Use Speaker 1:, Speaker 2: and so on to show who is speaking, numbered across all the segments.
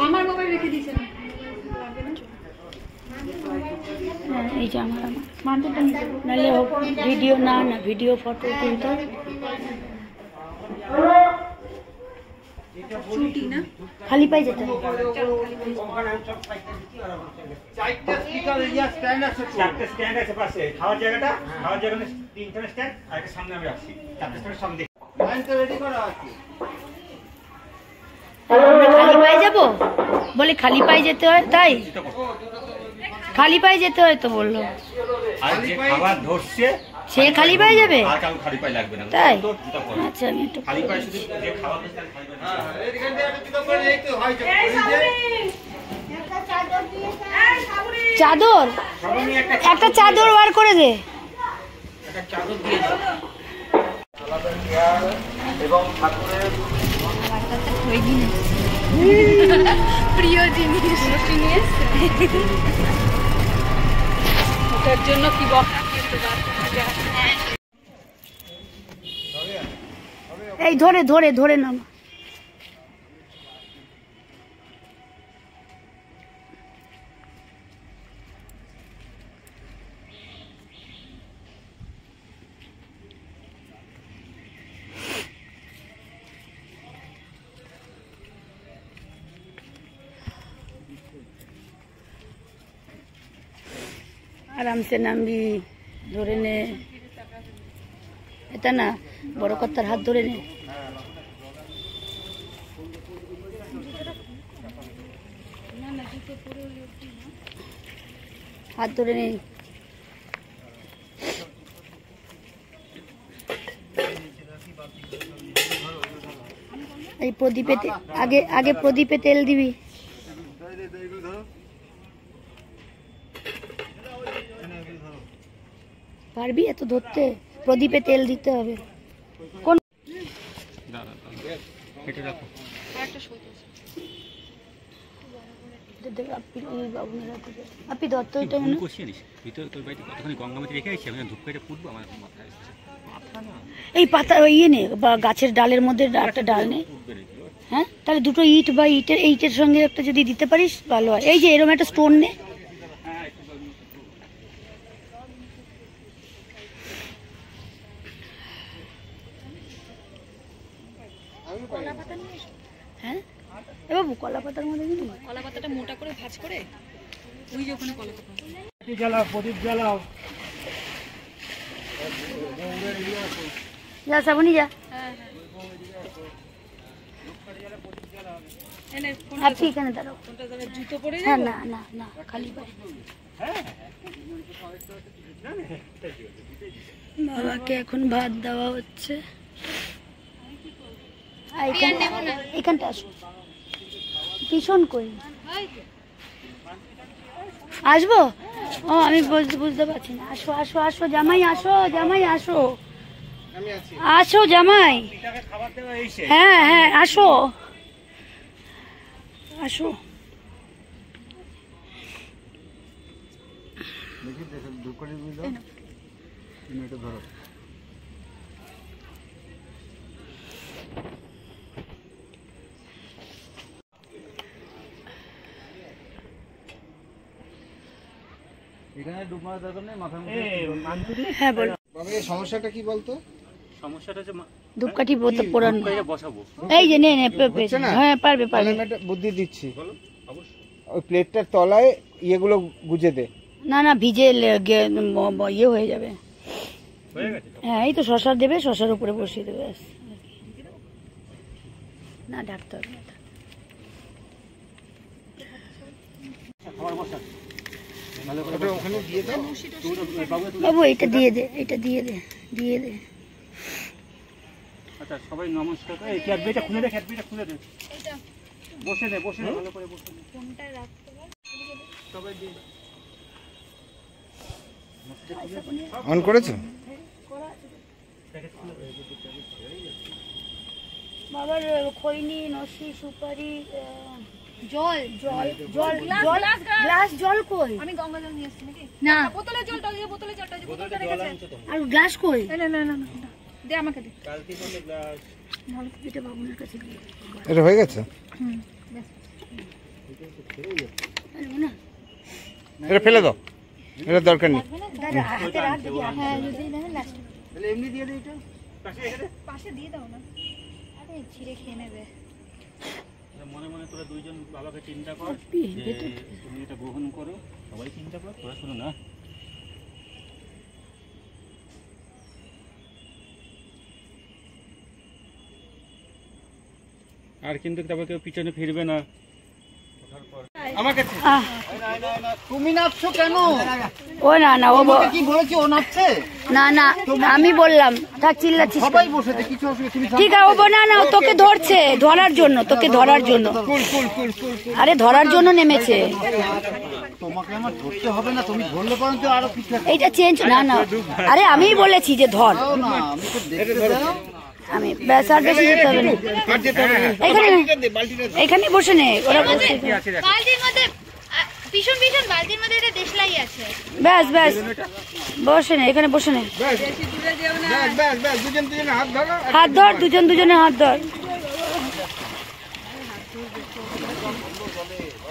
Speaker 1: আমার মোবাইল রেখে দিয়েছেন এই যে আমার নাহলে ভিডিও না না ভিডিও ফটো তুলতে ছুটি না খালি পাই যেতে
Speaker 2: চারটে স্পিকার এরিয়া স্ট্যান্ড আছে চারটে স্ট্যান্ড আছে পাশে খাওয়ার জায়গাটা তিনটা স্ট্যান্ড আর একটা সামনে আমি রাখছি চারটে স্ট্যান্ড সামনে লাইন তো রেডি করা আছে
Speaker 1: খালি পাই যাবো বলে খালি পাই যেতে হয় তাই খালি পাই যেতে হয় তো বললো
Speaker 2: আর যে খাবার ধরছে
Speaker 1: সে খালি পাই যাবে
Speaker 2: আর কাউ খালি পাই লাগবে না
Speaker 1: তাই আচ্ছা আমি একটু
Speaker 2: খালি পাই শুধু যে খাবার ধরছে খালি পাই হ্যাঁ এখান থেকে একটা জুতো করে এই তো হয়
Speaker 1: চাদর একটা চাদর বার করে দে
Speaker 2: একটা চাদর দিয়ে দাও এবং ঠাকুরের
Speaker 1: প্রিয় জিনিস ওটার জন্য কি এই ধরে ধরে ধরে নাম आराम से नामबी धरे ने এটা না বড় কর্তার হাত ধরে নে হাত ধরে নে এই প্রদীপে আগে আগে প্রদীপে তেল দিবি পারবি এত ধরতে প্রদীপে তেল দিতে হবে কোন
Speaker 2: এটা রাখো
Speaker 1: একটা শোধ আছে দেখ আপনি দত্ত এটা মনে
Speaker 2: কষিয়ে নিস ভিতরে তোর বাড়িতে কতখানি গঙ্গামতি রেখে আইছি আমি ধূপ কেটে ফুটবো আমার মাথায় আসছে মাথা না
Speaker 1: এই পাতা ইয়ে নে বা গাছের ডালের মধ্যে একটা ডাল নে হ্যাঁ তাহলে দুটো ইট বা ইটের সঙ্গে একটা যদি দিতে পারিস ভালো হয় এই যে এরকম একটা স্টোন নে হ্যাঁ এ বাবু কলা পাতার মধ্যে দিন কলা পাতাটা মোটা করে ভাঁজ করে ওই যে ওখানে কলা পাতা
Speaker 2: জ্বালাও প্রদীপ জ্বালাও
Speaker 1: যা সাবনি যা আপনি এখানে দাঁড়াও জুতো পরে হ্যাঁ না না না খালি পায়ে বাবাকে এখন ভাত দেওয়া হচ্ছে এখানটা আসো ভীষণ কই আসবো ও আমি বুঝতে পারছি না আসো আসো আসো জামাই আসো জামাই আসো আসো জামাই হ্যাঁ হ্যাঁ আসো আসো
Speaker 2: এখানে ডুব মারা দরকার নেই মাথার মধ্যে
Speaker 1: হ্যাঁ বল
Speaker 3: বাবা এই সমস্যাটা কি বলতো
Speaker 2: সমস্যাটা হচ্ছে
Speaker 1: ধূপকাঠি পোড়ানো
Speaker 2: বসাবো
Speaker 1: এই যে নে নে হ্যাঁ পারবে পারবে
Speaker 3: আমি একটা বুদ্ধি দিচ্ছি ওই প্লেটটার তলায় ইয়েগুলো গুজে দে
Speaker 1: না না ভিজে ইয়ে হয়ে যাবে হ্যাঁ এই তো শশা দেবে শশার উপরে বসিয়ে দেবে না ঢাকতে হবে না বাবু এটা দিয়ে দে এটা দিয়ে দে দিয়ে দে
Speaker 2: আচ্ছা সবাই নমস্কার করে এই ক্যাডবেরিটা খুলে দে ক্যাডবেরিটা খুলে দে এটা বসে দে ভালো করে বসে দে কোনটা রাখতে হবে সবাই দিয়ে
Speaker 3: অন করেছো
Speaker 1: বাবার খৈনি নসি সুপারি জল জল জল জল গ্লাস জল কই?
Speaker 4: আমি গঙ্গা জল নিয়ে আসছি নাকি?
Speaker 1: না
Speaker 4: বোতলের জলটা ওই যে বোতলের জলটা যে বোতলটা রেখেছে।
Speaker 1: আর গ্লাস কই?
Speaker 4: না না না না দে আমাকে দে।
Speaker 1: ভালো এটা বাবুনের কাছে দিয়ে
Speaker 3: এটা হয়ে গেছে,
Speaker 4: ব্যাস।
Speaker 1: না
Speaker 3: এটা ফেলে দাও, এটা দরকার নেই।
Speaker 1: দাদা হাতে রাখ দিবি।
Speaker 4: হ্যাঁ যদি না লাস্ট
Speaker 2: তাহলে এমনি দিয়ে দে এটা
Speaker 4: পাশে দিয়ে দাও না। আরে ছিঁড়ে খেয়ে নেবে।
Speaker 2: মনে মনে তোরা দুইজন বাবাকে চিন্তা কর যে তুমি এটা গ্রহণ করো, সবাই চিন্তা কর, তোরা শুনো না। আর কিন্তু তারপর কেউ পিছনে ফিরবে না। আমার কাছে
Speaker 3: তুমি নাচছো কেন?
Speaker 1: ও না না ও
Speaker 3: কি বলেছি ও নাচছে?
Speaker 1: না না আমি বললাম থাক চিল্লাচ্ছিস
Speaker 3: সবাই বসেছে, কিছু অসুবিধা তুমি
Speaker 1: ঠিক আছে ও না না ও তোকে ধরছে ধরার জন্য, তোকে ধরার জন্য। আরে ধরার জন্য নেমেছে।
Speaker 3: তোমাকে আমার ধরতে হবে না, তুমি ধরলে পর্যন্ত আরো কিছু
Speaker 1: এইটা চেঞ্জ না না আরে আমিই বলেছি যে ধর।
Speaker 3: দাও না, আমি তো দেখতে দাও।
Speaker 1: আমি ব্যাস আর বেশি যেতে হবে না। এখানে এখানে বসে নে ওরা বসে।
Speaker 4: বালতির মধ্যে ভীষণ ভীষণ বালতির মধ্যে একটা দেশলাই আছে।
Speaker 1: ব্যাস ব্যাস বসে নে এখানে বসে নে।
Speaker 3: দুজন দুজনে হাত ধরো।
Speaker 1: হাত ধর দুজন দুজনে হাত ধর।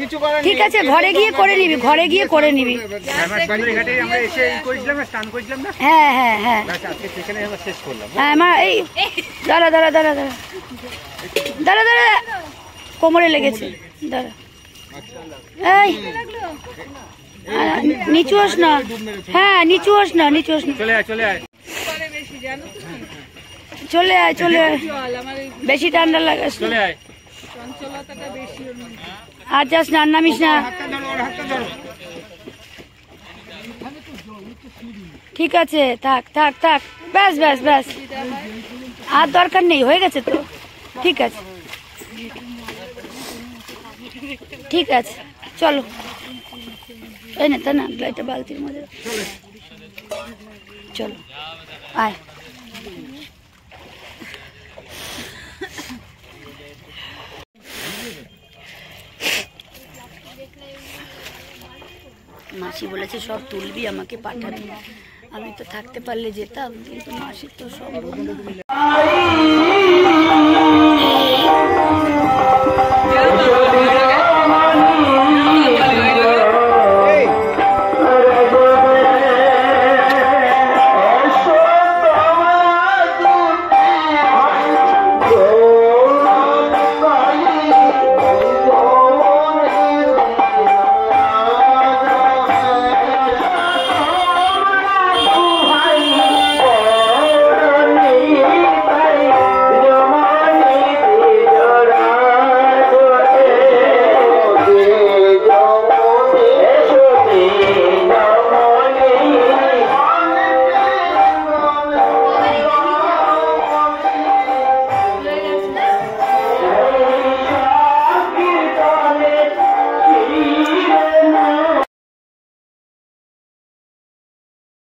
Speaker 3: কিছু করার
Speaker 1: ঠিক আছে ঘরে গিয়ে করে নিবি, ঘরে গিয়ে করে নিবি।
Speaker 2: ঘাটে আমরা এসে করেছিলাম না, স্নান করেছিলাম না,
Speaker 1: হ্যাঁ হ্যাঁ হ্যাঁ
Speaker 2: আজকে সেখানে আমরা শেষ করলাম।
Speaker 1: হ্যাঁ মা এই দাঁড়া দাঁড়া দাঁড়া দাঁড়া দাঁড়া দাঁড়া কোমরে লেগেছে দাঁড়া। এই নিচু হস না, হ্যাঁ নিচু হস না, নিচু হস না।
Speaker 2: চলে আয় চলে আয়।
Speaker 1: চলে আয় চলে আয়, বেশি ঠান্ডা লাগাস না।
Speaker 2: চলে আয়।
Speaker 1: আর যাস না, আর নামিস না। ঠিক আছে থাক থাক থাক ব্যাস ব্যাস ব্যাস আর দরকার নেই, হয়ে গেছে তো। ঠিক আছে ঠিক আছে চলো এই না তা না গ্লাইটা বালতির মধ্যে চলো আয়। মাসি বলেছে সব তুলবি আমাকে পাঠাবি, আমি তো থাকতে পারলে যেতাম কিন্তু মাসির তো সব